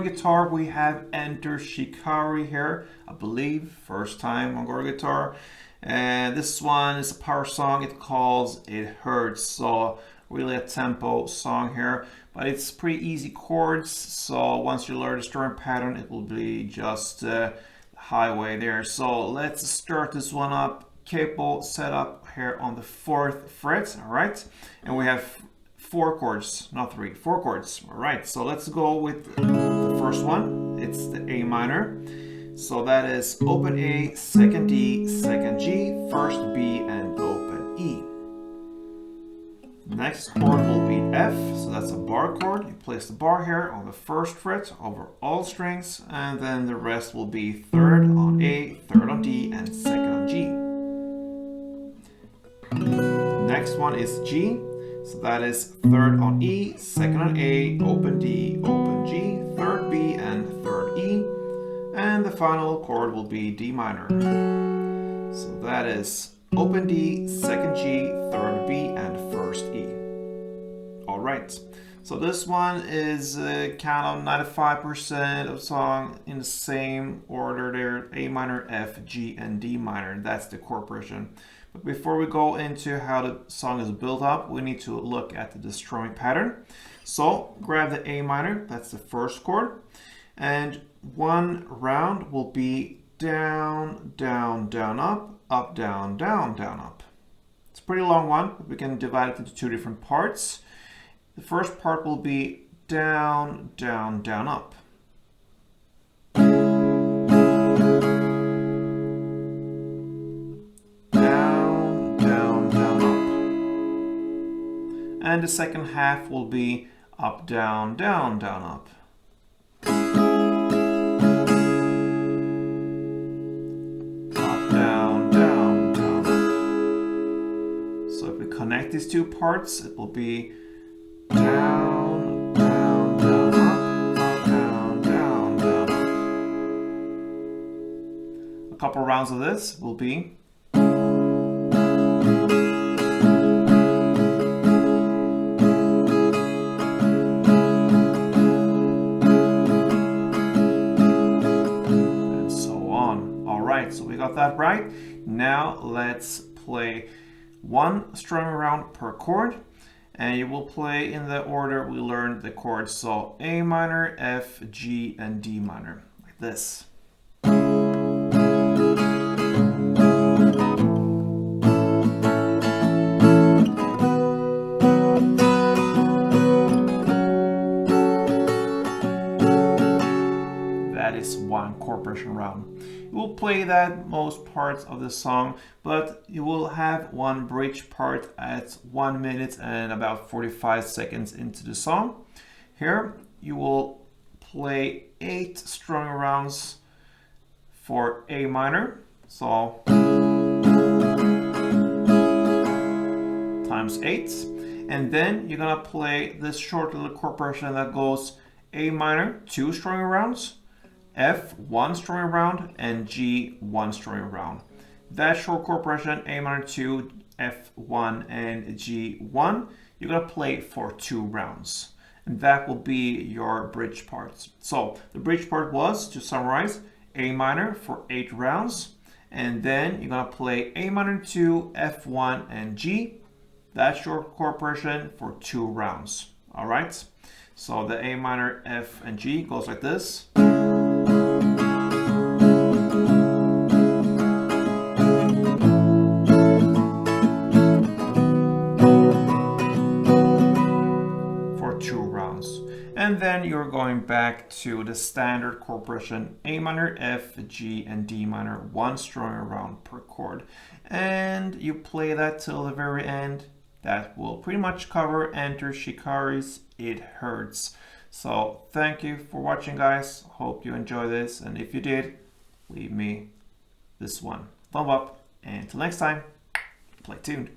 guitar, we have Enter Shikari here. I believe first time on Chord guitar. And this one is a power song. It calls It Hurts. So really a tempo song here, but it's pretty easy chords. So once you learn the strumming pattern, it will be just highway there. So let's start this one up. Capo set up here on the 4th fret. All right, and we have 4 chords, not 3, 4 chords. All right, so let's go with the first one. It's the A minor. So that is open A, 2nd D, 2nd G, 1st B, and open E. Next chord will be F, so that's a bar chord. You place the bar here on the 1st fret over all strings, and then the rest will be 3rd on A, 3rd on D, and 2nd on G. Next one is G, so that is 3rd on E, 2nd on A, open D, open G, 3rd B, and 3rd E. And the final chord will be D minor. So that is open D, 2nd G, 3rd B, and 1st E. All right. So this one is kind of 95% of the song in the same order there. A minor, F, G, and D minor. That's the chord progression. But before we go into how the song is built up, we need to look at the strumming pattern. So grab the A minor, that's the first chord. And one round will be down, down, down, up, down, down, down, up. It's a pretty long one, but we can divide it into 2 different parts. The first part will be down, down, down, up. Down, down, down, up. And the second half will be up, down, down, down, up. Connect these 2 parts, it will be down, down, down, up, down, down, down, up. A couple rounds of this will be and so on. All right, so we got that right. Now let's play 1 strumming round per chord, and you will play in the order we learned the chords. So A minor, F, G, and D minor, like this. That is 1 chord progression round. You will play that most parts of the song, but you will have 1 bridge part at 1 minute and about 45 seconds into the song. Here you will play 8 strumming rounds for A minor, so times 8, and then you're gonna play this short little chord progression that goes A minor, 2 strumming rounds, F, 1 strumming round, and G, 1 strumming round. That short chord progression, A minor 2, F1, and G1, you're gonna play for 2 rounds. And that will be your bridge parts. So the bridge part was, to summarize, A minor for 8 rounds, and then you're gonna play A minor 2, F1, and G, that short chord progression for 2 rounds. All right? So the A minor, F, and G goes like this. And then you're going back to the standard chord progression, A minor, F, G, and D minor, 1 strumming round per chord. And you play that till the very end. That will pretty much cover Enter Shikari's It Hurts. So thank you for watching, guys. Hope you enjoy this. And if you did, leave me this one thumb up. And until next time, play tuned.